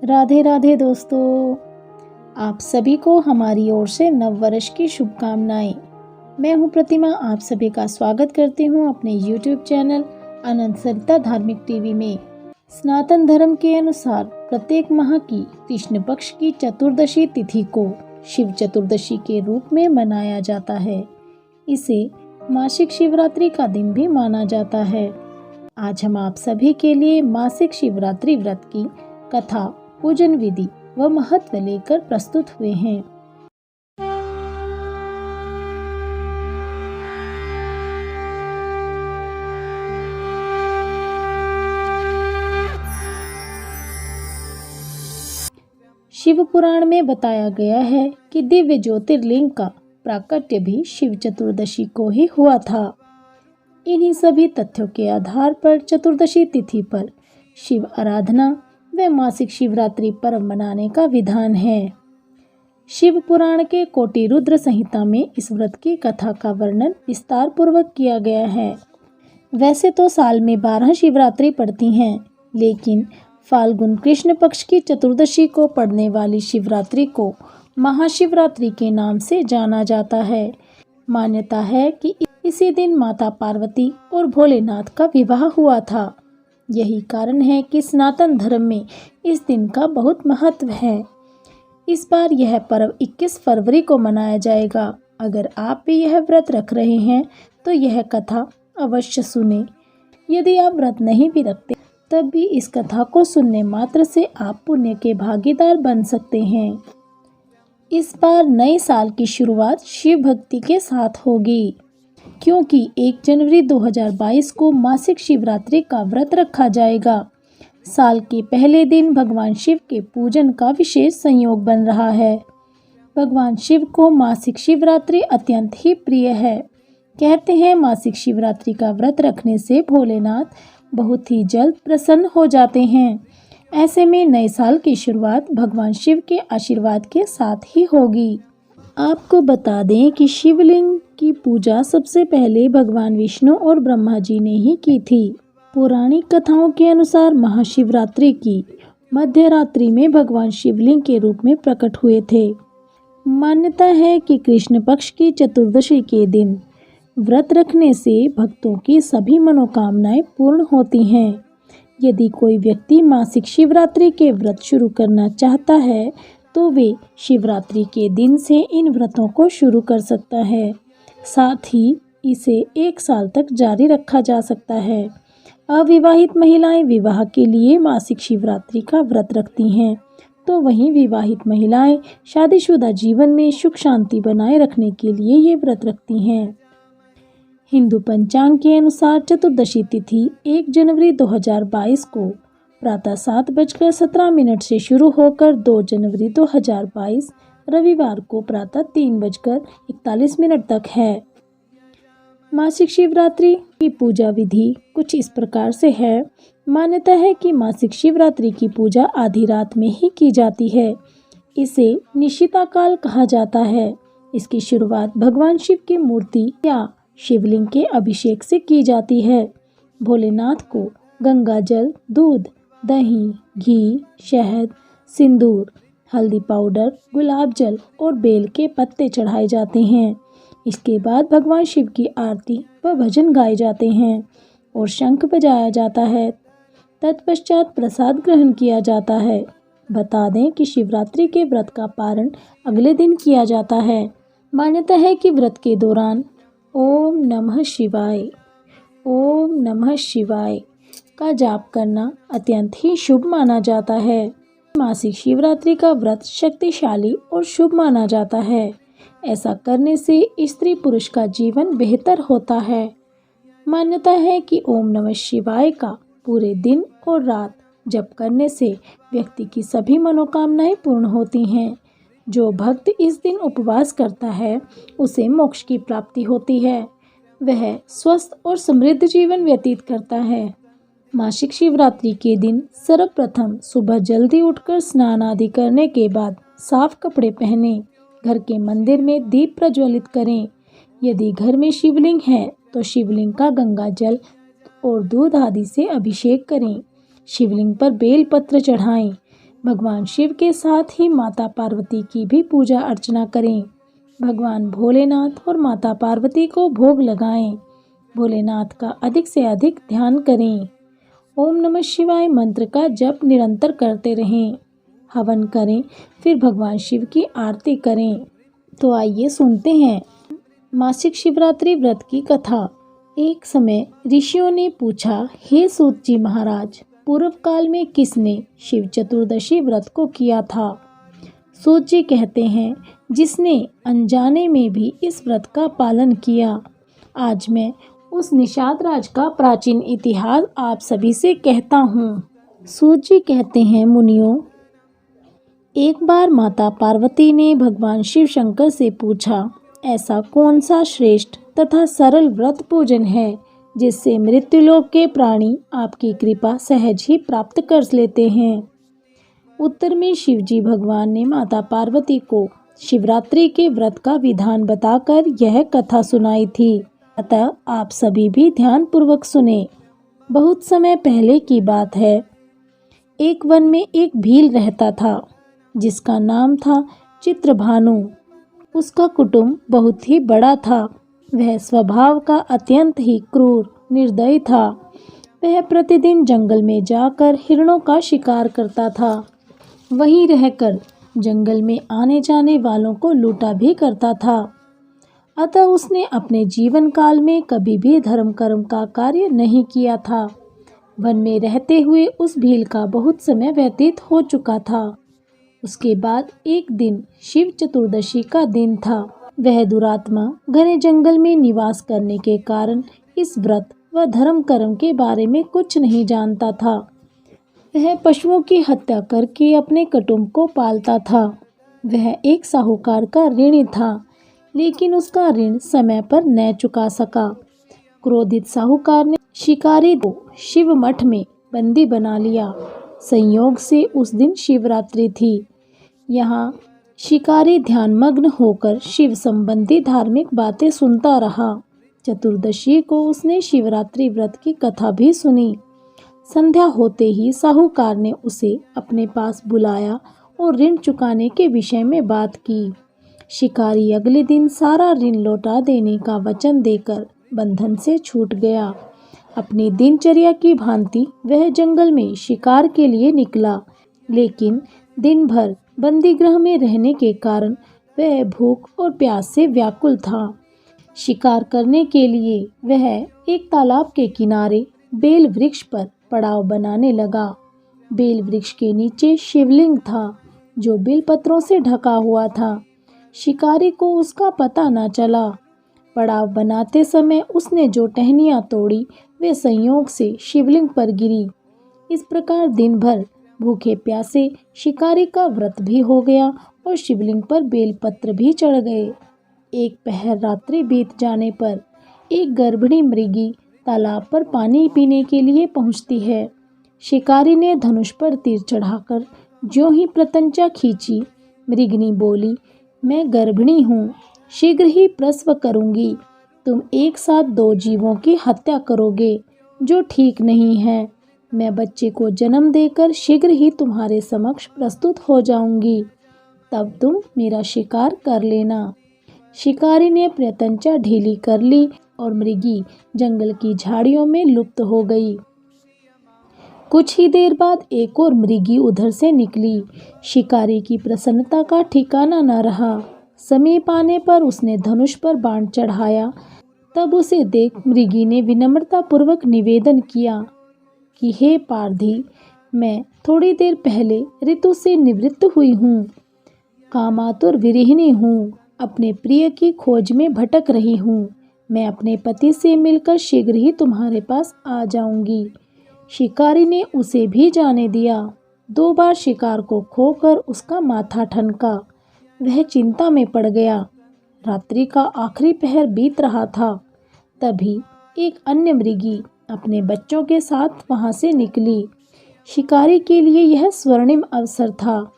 राधे राधे दोस्तों, आप सभी को हमारी ओर से नव वर्ष की शुभकामनाएं। मैं हूं प्रतिमा, आप सभी का स्वागत करती हूं अपने YouTube चैनल अनंत सरिता धार्मिक टीवी में। सनातन धर्म के अनुसार प्रत्येक माह की कृष्ण पक्ष की चतुर्दशी तिथि को शिव चतुर्दशी के रूप में मनाया जाता है। इसे मासिक शिवरात्रि का दिन भी माना जाता है। आज हम आप सभी के लिए मासिक शिवरात्रि व्रत की कथा, पूजन विधि व महत्व लेकर प्रस्तुत हुए हैं। शिव पुराण में बताया गया है कि दिव्य ज्योतिर्लिंग का प्राकट्य भी शिव चतुर्दशी को ही हुआ था। इन्हीं सभी तथ्यों के आधार पर चतुर्दशी तिथि पर शिव आराधना व मासिक शिवरात्रि पर्व मनाने का विधान है। शिव पुराण के कोटि रुद्र संहिता में इस व्रत की कथा का वर्णन विस्तार पूर्वक किया गया है। वैसे तो साल में 12 शिवरात्रि पड़ती हैं, लेकिन फाल्गुन कृष्ण पक्ष की चतुर्दशी को पड़ने वाली शिवरात्रि को महाशिवरात्रि के नाम से जाना जाता है। मान्यता है कि इसी दिन माता पार्वती और भोलेनाथ का विवाह हुआ था। यही कारण है कि सनातन धर्म में इस दिन का बहुत महत्व है। इस बार यह पर्व 21 फरवरी को मनाया जाएगा। अगर आप भी यह व्रत रख रहे हैं तो यह कथा अवश्य सुने। यदि आप व्रत नहीं भी रखते तब भी इस कथा को सुनने मात्र से आप पुण्य के भागीदार बन सकते हैं। इस बार नए साल की शुरुआत शिव भक्ति के साथ होगी, क्योंकि 1 जनवरी 2022 को मासिक शिवरात्रि का व्रत रखा जाएगा। साल के पहले दिन भगवान शिव के पूजन का विशेष संयोग बन रहा है। भगवान शिव को मासिक शिवरात्रि अत्यंत ही प्रिय है। कहते हैं मासिक शिवरात्रि का व्रत रखने से भोलेनाथ बहुत ही जल्द प्रसन्न हो जाते हैं। ऐसे में नए साल की शुरुआत भगवान शिव के आशीर्वाद के साथ ही होगी। आपको बता दें कि शिवलिंग की पूजा सबसे पहले भगवान विष्णु और ब्रह्मा जी ने ही की थी। पौराणिक कथाओं के अनुसार महाशिवरात्रि की मध्य रात्रि में भगवान शिवलिंग के रूप में प्रकट हुए थे। मान्यता है कि कृष्ण पक्ष की चतुर्दशी के दिन व्रत रखने से भक्तों की सभी मनोकामनाएं पूर्ण होती हैं। यदि कोई व्यक्ति मासिक शिवरात्रि के व्रत शुरू करना चाहता है तो वे शिवरात्रि के दिन से इन व्रतों को शुरू कर सकता है। साथ ही इसे 1 साल तक जारी रखा जा सकता है। अविवाहित महिलाएं विवाह के लिए मासिक शिवरात्रि का व्रत रखती हैं, तो वहीं विवाहित महिलाएं शादीशुदा जीवन में सुख शांति बनाए रखने के लिए ये व्रत रखती हैं। हिंदू पंचांग के अनुसार चतुर्दशी तिथि 1 जनवरी 2022 को प्रातः 7:17 से शुरू होकर 2 जनवरी 2022 रविवार को प्रातः 3:41 तक है। मासिक शिवरात्रि की पूजा विधि कुछ इस प्रकार से है। मान्यता है कि मासिक शिवरात्रि की पूजा आधी रात में ही की जाती है। इसे निशिता काल कहा जाता है। इसकी शुरुआत भगवान शिव की मूर्ति या शिवलिंग के अभिषेक से की जाती है। भोलेनाथ को गंगा जल, दूध, दही, घी, शहद, सिंदूर, हल्दी पाउडर, गुलाब जल और बेल के पत्ते चढ़ाए जाते हैं। इसके बाद भगवान शिव की आरती व भजन गाए जाते हैं और शंख बजाया जाता है। तत्पश्चात प्रसाद ग्रहण किया जाता है। बता दें कि शिवरात्रि के व्रत का पारण अगले दिन किया जाता है। मान्यता है कि व्रत के दौरान ओम नमः शिवाय, ओम नमः शिवाय का जाप करना अत्यंत ही शुभ माना जाता है। मासिक शिवरात्रि का व्रत शक्तिशाली और शुभ माना जाता है। ऐसा करने से स्त्री पुरुष का जीवन बेहतर होता है। मान्यता है कि ओम नमः शिवाय का पूरे दिन और रात जप करने से व्यक्ति की सभी मनोकामनाएं पूर्ण होती हैं। जो भक्त इस दिन उपवास करता है उसे मोक्ष की प्राप्ति होती है। वह स्वस्थ और समृद्ध जीवन व्यतीत करता है। मासिक शिवरात्रि के दिन सर्वप्रथम सुबह जल्दी उठकर स्नान आदि करने के बाद साफ कपड़े पहने घर के मंदिर में दीप प्रज्वलित करें। यदि घर में शिवलिंग है तो शिवलिंग का गंगा जल और दूध आदि से अभिषेक करें। शिवलिंग पर बेल पत्र चढ़ाएं। भगवान शिव के साथ ही माता पार्वती की भी पूजा अर्चना करें। भगवान भोलेनाथ और माता पार्वती को भोग लगाएं। भोलेनाथ का अधिक से अधिक ध्यान करें। ओम नमः शिवाय मंत्र का जप निरंतर करते रहें। हवन करें, फिर भगवान शिव की आरती करें। तो आइए सुनते हैं मासिक शिवरात्रि व्रत की कथा। एक समय ऋषियों ने पूछा, हे सूत जी महाराज, पूर्व काल में किसने शिव चतुर्दशी व्रत को किया था? सूत जी कहते हैं, जिसने अनजाने में भी इस व्रत का पालन किया। आज मैं उस निषाद राज का प्राचीन इतिहास आप सभी से कहता हूँ। सूत जी कहते हैं, मुनियों, एक बार माता पार्वती ने भगवान शिव शंकर से पूछा, ऐसा कौन सा श्रेष्ठ तथा सरल व्रत पूजन है जिससे मृत्युलोक के प्राणी आपकी कृपा सहज ही प्राप्त कर लेते हैं? उत्तर में शिवजी भगवान ने माता पार्वती को शिवरात्रि के व्रत का विधान बताकर यह कथा सुनाई थी। अतः आप सभी भी ध्यान पूर्वक सुने। बहुत समय पहले की बात है। एक वन में एक भील रहता था जिसका नाम था चित्रभानु। उसका कुटुंब बहुत ही बड़ा था। वह स्वभाव का अत्यंत ही क्रूर निर्दयी था। वह प्रतिदिन जंगल में जाकर हिरणों का शिकार करता था। वहीं रहकर जंगल में आने जाने वालों को लूटा भी करता था। अतः उसने अपने जीवन काल में कभी भी धर्म कर्म का कार्य नहीं किया था। वन में रहते हुए उस भील का बहुत समय व्यतीत हो चुका था। उसके बाद एक दिन शिव चतुर्दशी का दिन था। वह दुरात्मा घने जंगल में निवास करने के कारण इस व्रत व धर्म कर्म के बारे में कुछ नहीं जानता था। वह पशुओं की हत्या करके अपने कुटुंब को पालता था। वह एक साहूकार का ऋणी था, लेकिन उसका ऋण समय पर न चुका सका। क्रोधित साहूकार ने शिकारी को शिव मठ में बंदी बना लिया। संयोग से उस दिन शिवरात्रि थी। यहाँ शिकारी ध्यानमग्न होकर शिव संबंधी धार्मिक बातें सुनता रहा। चतुर्दशी को उसने शिवरात्रि व्रत की कथा भी सुनी। संध्या होते ही साहूकार ने उसे अपने पास बुलाया और ऋण चुकाने के विषय में बात की। शिकारी अगले दिन सारा ऋण लौटा देने का वचन देकर बंधन से छूट गया। अपनी दिनचर्या की भांति वह जंगल में शिकार के लिए निकला, लेकिन दिन भर बंदी गृह में रहने के कारण वह भूख और प्यास से व्याकुल था। शिकार करने के लिए वह एक तालाब के किनारे बेल वृक्ष पर पड़ाव बनाने लगा। बेल वृक्ष के नीचे शिवलिंग था जो बेलपत्रों से ढका हुआ था। शिकारी को उसका पता न चला। पड़ाव बनाते समय उसने जो टहनियाँ तोड़ी वे संयोग से शिवलिंग पर गिरी। इस प्रकार दिन भर भूखे प्यासे शिकारी का व्रत भी हो गया और शिवलिंग पर बेलपत्र भी चढ़ गए। एक पहर रात्रि बीत जाने पर एक गर्भिणी मृगी तालाब पर पानी पीने के लिए पहुंचती है। शिकारी ने धनुष पर तीर चढ़ाकर ज्यों ही प्रत्यंचा खींची, मृगिनी बोली, मैं गर्भिणी हूँ, शीघ्र ही प्रसव करूँगी। तुम एक साथ दो जीवों की हत्या करोगे, जो ठीक नहीं है। मैं बच्चे को जन्म देकर शीघ्र ही तुम्हारे समक्ष प्रस्तुत हो जाऊंगी, तब तुम मेरा शिकार कर लेना। शिकारी ने प्रत्यंचा ढीली कर ली और मृगी जंगल की झाड़ियों में लुप्त हो गई। कुछ ही देर बाद एक और मृगी उधर से निकली। शिकारी की प्रसन्नता का ठिकाना न रहा। समीप आने पर उसने धनुष पर बाण चढ़ाया। तब उसे देख मृगी ने विनम्रता पूर्वक निवेदन किया कि हे पारधी, मैं थोड़ी देर पहले ऋतु से निवृत्त हुई हूँ, कामातुर विरहिणी हूँ, अपने प्रिय की खोज में भटक रही हूँ। मैं अपने पति से मिलकर शीघ्र ही तुम्हारे पास आ जाऊंगी। शिकारी ने उसे भी जाने दिया। 2 बार शिकार को खोकर उसका माथा ठनका। वह चिंता में पड़ गया। रात्रि का आखिरी पहर बीत रहा था। तभी एक अन्य मृगी अपने बच्चों के साथ वहां से निकली। शिकारी के लिए यह स्वर्णिम अवसर था।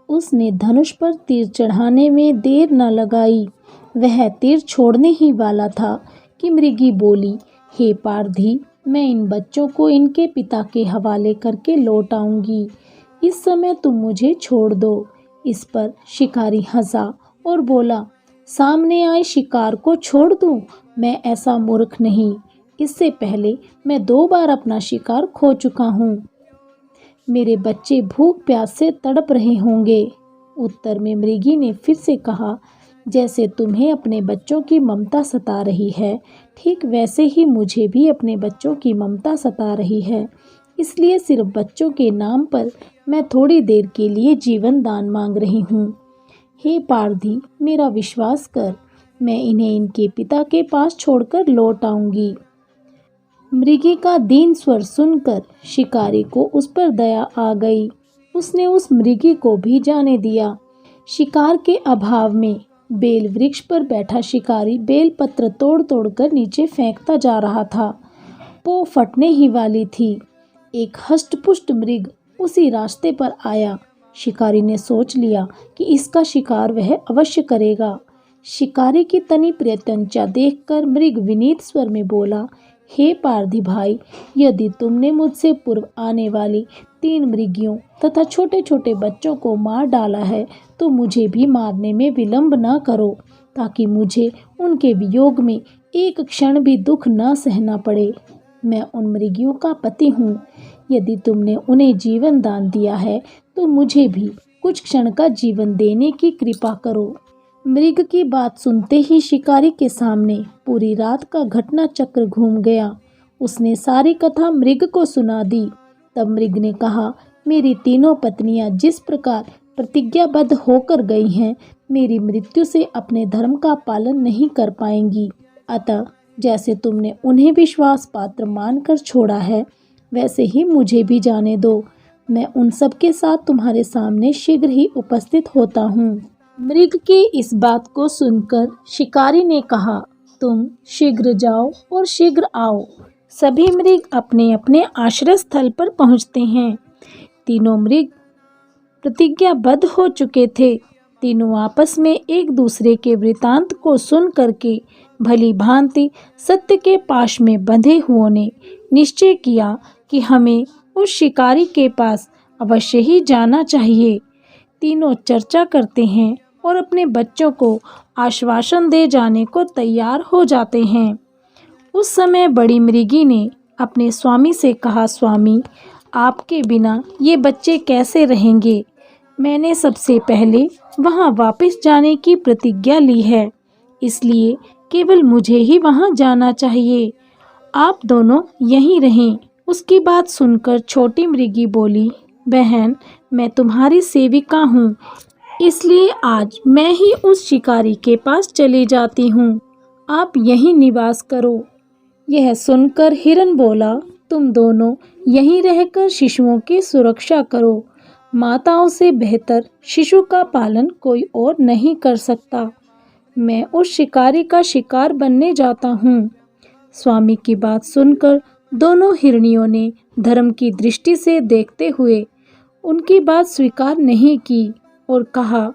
उसने धनुष पर तीर चढ़ाने में देर न लगाई। वह तीर छोड़ने ही वाला था कि मृगी बोली, हे पारधी, मैं इन बच्चों को इनके पिता के हवाले करके लौट आऊंगी। इस समय तुम मुझे छोड़ दो। इस पर शिकारी हंसा और बोला, सामने आए शिकार को छोड़ दूं? मैं ऐसा मूर्ख नहीं। इससे पहले मैं 2 बार अपना शिकार खो चुका हूँ। मेरे बच्चे भूख प्यास से तड़प रहे होंगे। उत्तर में मृगी ने फिर से कहा, जैसे तुम्हें अपने बच्चों की ममता सता रही है, ठीक वैसे ही मुझे भी अपने बच्चों की ममता सता रही है। इसलिए सिर्फ बच्चों के नाम पर मैं थोड़ी देर के लिए जीवन दान मांग रही हूँ। हे पारधी, मेरा विश्वास कर, मैं इन्हें इनके पिता के पास छोड़कर लौट आऊंगी। मृगी का दीन स्वर सुनकर शिकारी को उस पर दया आ गई। उसने उस मृगी को भी जाने दिया। शिकार के अभाव में बेल वृक्ष पर बैठा शिकारी बेल पत्र तोड़ तोड़ कर नीचे फेंकता जा रहा था। पो फटने ही वाली थी। एक हष्टपुष्ट मृग उसी रास्ते पर आया। शिकारी ने सोच लिया कि इसका शिकार वह अवश्य करेगा। शिकारी की तनी प्रत्यंचा देखकर मृग विनीत स्वर में बोला, हे पारधी भाई, यदि तुमने मुझसे पूर्व आने वाली 3 मृगियों तथा छोटे छोटे बच्चों को मार डाला है तो मुझे भी मारने में विलंब न करो, ताकि मुझे उनके वियोग में एक क्षण भी दुख न सहना पड़े। मैं उन मृगियों का पति हूँ। यदि तुमने उन्हें जीवन दान दिया है तो मुझे भी कुछ क्षण का जीवन देने की कृपा करो। मृग की बात सुनते ही शिकारी के सामने पूरी रात का घटना चक्र घूम गया। उसने सारी कथा मृग को सुना दी। तब मृग ने कहा, मेरी तीनों पत्नियां जिस प्रकार प्रतिज्ञाबद्ध होकर गई हैं, मेरी मृत्यु से अपने धर्म का पालन नहीं कर पाएंगी। अतः जैसे तुमने उन्हें विश्वास पात्र मानकर छोड़ा है, वैसे ही मुझे भी जाने दो। मैं उन सब के साथ तुम्हारे सामने शीघ्र ही उपस्थित होता हूँ। मृग की इस बात को सुनकर शिकारी ने कहा, तुम शीघ्र जाओ और शीघ्र आओ। सभी मृग अपने अपने आश्रय स्थल पर पहुँचते हैं। तीनों मृग प्रतिज्ञाबद्ध हो चुके थे। तीनों आपस में एक दूसरे के वृतांत को सुन करके भली भांति सत्य के पाश में बंधे हुओं ने निश्चय किया कि हमें उस शिकारी के पास अवश्य ही जाना चाहिए। तीनों चर्चा करते हैं और अपने बच्चों को आश्वासन दे जाने को तैयार हो जाते हैं। उस समय बड़ी मृगी ने अपने स्वामी से कहा, स्वामी, आपके बिना ये बच्चे कैसे रहेंगे? मैंने सबसे पहले वहाँ वापस जाने की प्रतिज्ञा ली है, इसलिए केवल मुझे ही वहाँ जाना चाहिए। आप दोनों यहीं रहें। उसकी बात सुनकर छोटी मृगी बोली, बहन, मैं तुम्हारी सेविका हूँ, इसलिए आज मैं ही उस शिकारी के पास चली जाती हूँ। आप यहीं निवास करो। यह सुनकर हिरन बोला, तुम दोनों यहीं रहकर शिशुओं की सुरक्षा करो। माताओं से बेहतर शिशु का पालन कोई और नहीं कर सकता। मैं उस शिकारी का शिकार बनने जाता हूँ। स्वामी की बात सुनकर दोनों हिरनियों ने धर्म की दृष्टि से देखते हुए उनकी बात स्वीकार नहीं की और कहा,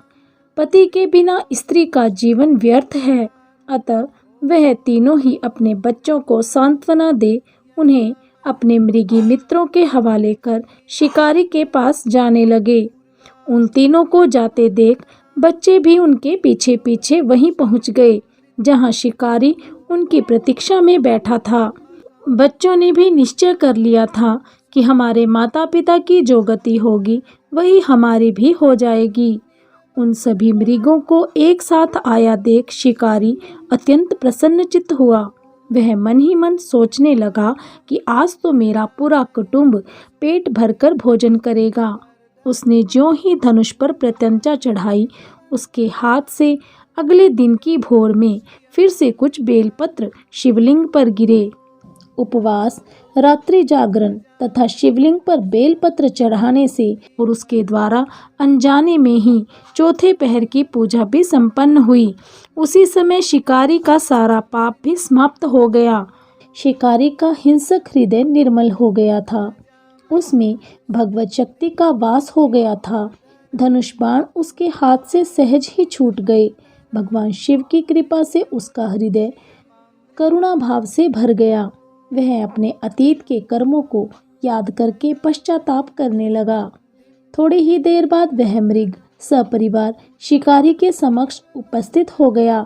पति के बिना स्त्री का जीवन व्यर्थ है। अतः वह तीनों ही अपने बच्चों को सांत्वना दे उन्हें अपने मृगी मित्रों के हवाले कर शिकारी के पास जाने लगे। उन तीनों को जाते देख बच्चे भी उनके पीछे पीछे वहीं पहुंच गए जहां शिकारी उनकी प्रतीक्षा में बैठा था। बच्चों ने भी निश्चय कर लिया था कि हमारे माता पिता की जो गति होगी वही हमारी भी हो जाएगी। उन सभी मृगों को एक साथ आया देख शिकारी अत्यंत प्रसन्नचित्त हुआ। वह मन ही मन सोचने लगा कि आज तो मेरा पूरा कुटुंब पेट भरकर भोजन करेगा। उसने ज्यों ही धनुष पर प्रत्यंचा चढ़ाई, उसके हाथ से अगले दिन की भोर में फिर से कुछ बेलपत्र शिवलिंग पर गिरे। उपवास, रात्रि जागरण तथा शिवलिंग पर बेलपत्र चढ़ाने से और उसके द्वारा अनजाने में ही चौथे पहर की पूजा भी संपन्न हुई। उसी समय शिकारी का सारा पाप भी समाप्त हो गया। शिकारी का हिंसक हृदय निर्मल हो गया था। उसमें भगवत शक्ति का वास हो गया था। धनुष बाण उसके हाथ से सहज ही छूट गए। भगवान शिव की कृपा से उसका हृदय करुणा भाव से भर गया। वह अपने अतीत के कर्मों को याद करके पश्चाताप करने लगा। थोड़ी ही देर बाद वह मृग सपरिवार शिकारी के समक्ष उपस्थित हो गया।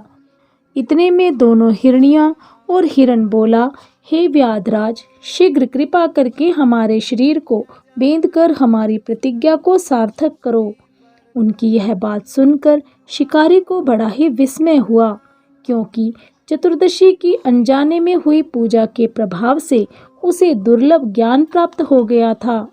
इतने में दोनों हिरनियां और हिरण बोला, हे व्याधराज, शीघ्र कृपा करके हमारे शरीर को बेंधकर हमारी प्रतिज्ञा को सार्थक करो। उनकी यह बात सुनकर शिकारी को बड़ा ही विस्मय हुआ, क्योंकि चतुर्दशी की अनजाने में हुई पूजा के प्रभाव से उसे दुर्लभ ज्ञान प्राप्त हो गया था।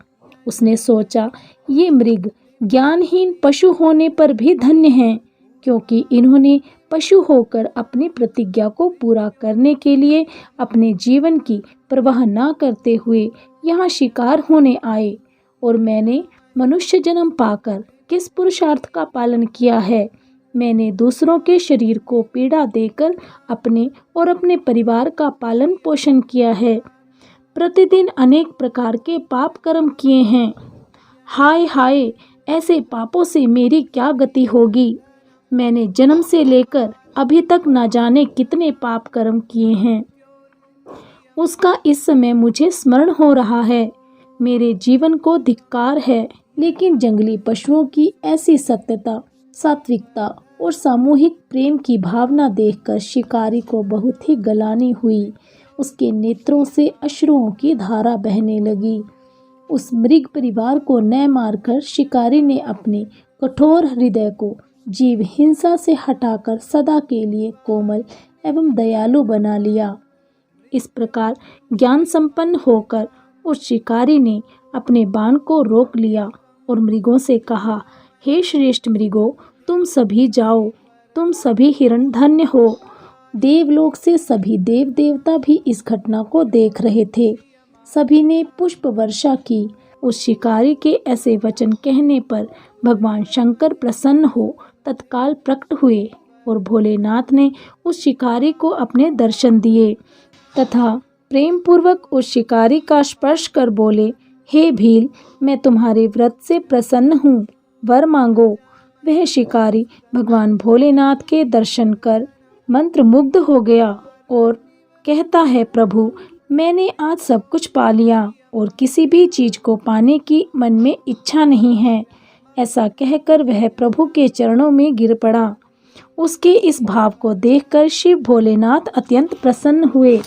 उसने सोचा, ये मृग ज्ञानहीन पशु होने पर भी धन्य हैं, क्योंकि इन्होंने पशु होकर अपनी प्रतिज्ञा को पूरा करने के लिए अपने जीवन की परवाह न करते हुए यहाँ शिकार होने आए, और मैंने मनुष्य जन्म पाकर किस पुरुषार्थ का पालन किया है। मैंने दूसरों के शरीर को पीड़ा देकर अपने और अपने परिवार का पालन पोषण किया है। प्रतिदिन अनेक प्रकार के पाप कर्म किए हैं। हाय हाय, ऐसे पापों से मेरी क्या गति होगी। मैंने जन्म से लेकर अभी तक न जाने कितने पाप कर्म किए हैं। उसका इस समय मुझे स्मरण हो रहा है। मेरे जीवन को धिक्कार है। लेकिन जंगली पशुओं की ऐसी सत्यता, सात्विकता और सामूहिक प्रेम की भावना देखकर शिकारी को बहुत ही गलानी हुई। उसके नेत्रों से अश्रुओं की धारा बहने लगी। उस मृग परिवार को न मारकर शिकारी ने अपने कठोर हृदय को जीव हिंसा से हटाकर सदा के लिए कोमल एवं दयालु बना लिया। इस प्रकार ज्ञान संपन्न होकर उस शिकारी ने अपने बाण को रोक लिया और मृगों से कहा, हे श्रेष्ठ मृगों, तुम सभी जाओ, तुम सभी हिरण धन्य हो। देवलोक से सभी देव देवता भी इस घटना को देख रहे थे। सभी ने पुष्प वर्षा की। उस शिकारी के ऐसे वचन कहने पर भगवान शंकर प्रसन्न हो तत्काल प्रकट हुए और भोलेनाथ ने उस शिकारी को अपने दर्शन दिए तथा प्रेम पूर्वक उस शिकारी का स्पर्श कर बोले, हे भील, मैं तुम्हारे व्रत से प्रसन्न हूँ, वर मांगो। वह शिकारी भगवान भोलेनाथ के दर्शन कर मंत्रमुग्ध हो गया और कहता है, प्रभु, मैंने आज सब कुछ पा लिया और किसी भी चीज को पाने की मन में इच्छा नहीं है। ऐसा कहकर वह प्रभु के चरणों में गिर पड़ा। उसके इस भाव को देखकर शिव भोलेनाथ अत्यंत प्रसन्न हुए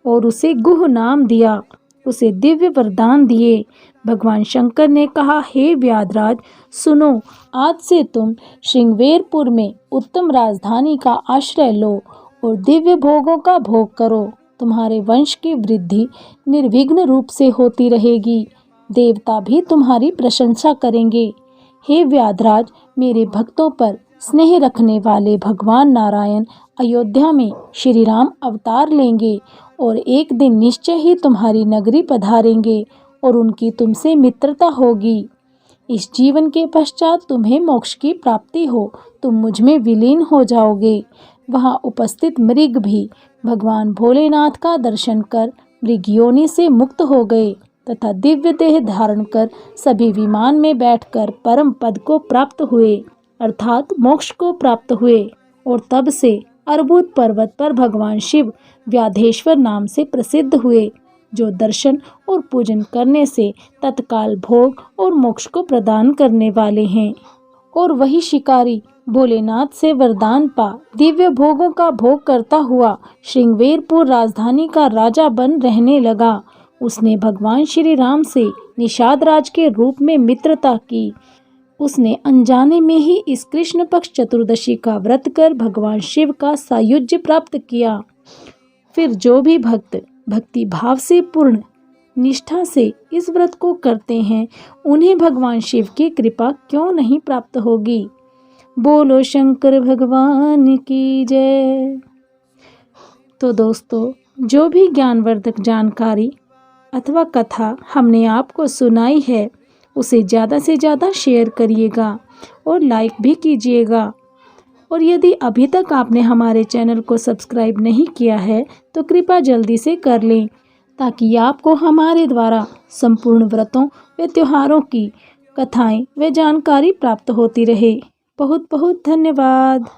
और उसे गुह नाम दिया, उसे दिव्य वरदान दिए। भगवान शंकर ने कहा, हे व्याधराज, सुनो, आज से तुम श्रृंगवेरपुर में उत्तम राजधानी का आश्रय लो और दिव्य भोगों का भोग करो। तुम्हारे वंश की वृद्धि निर्विघ्न रूप से होती रहेगी। देवता भी तुम्हारी प्रशंसा करेंगे। हे व्याधराज, मेरे भक्तों पर स्नेह रखने वाले भगवान नारायण अयोध्या में श्री राम अवतार लेंगे और एक दिन निश्चय ही तुम्हारी नगरी पधारेंगे और उनकी तुमसे मित्रता होगी। इस जीवन के पश्चात तुम्हें मोक्ष की प्राप्ति हो, तुम मुझ में विलीन हो जाओगे। वहाँ उपस्थित मृग भी भगवान भोलेनाथ का दर्शन कर मृग योनि से मुक्त हो गए तथा दिव्य देह धारण कर सभी विमान में बैठकर परम पद को प्राप्त हुए, अर्थात मोक्ष को प्राप्त हुए। और तब से अर्बुद पर्वत पर भगवान शिव व्याधेश्वर नाम से प्रसिद्ध हुए, जो दर्शन और पूजन करने से तत्काल भोग और मोक्ष को प्रदान करने वाले हैं। और वही शिकारी भोलेनाथ से वरदान पा दिव्य भोगों का भोग करता हुआ श्रृंगवेरपुर राजधानी का राजा बन रहने लगा। उसने भगवान श्री राम से निषाद राज के रूप में मित्रता की। उसने अनजाने में ही इस कृष्ण पक्ष चतुर्दशी का व्रत कर भगवान शिव का सायुज्य प्राप्त किया। फिर जो भी भक्त भक्ति भाव से पूर्ण निष्ठा से इस व्रत को करते हैं, उन्हें भगवान शिव की कृपा क्यों नहीं प्राप्त होगी। बोलो शंकर भगवान की जय। तो दोस्तों, जो भी ज्ञानवर्धक जानकारी अथवा कथा हमने आपको सुनाई है, उसे ज़्यादा से ज़्यादा शेयर करिएगा और लाइक भी कीजिएगा। और यदि अभी तक आपने हमारे चैनल को सब्सक्राइब नहीं किया है तो कृपया जल्दी से कर लें, ताकि आपको हमारे द्वारा संपूर्ण व्रतों व त्योहारों की कथाएं व जानकारी प्राप्त होती रहे। बहुत बहुत धन्यवाद।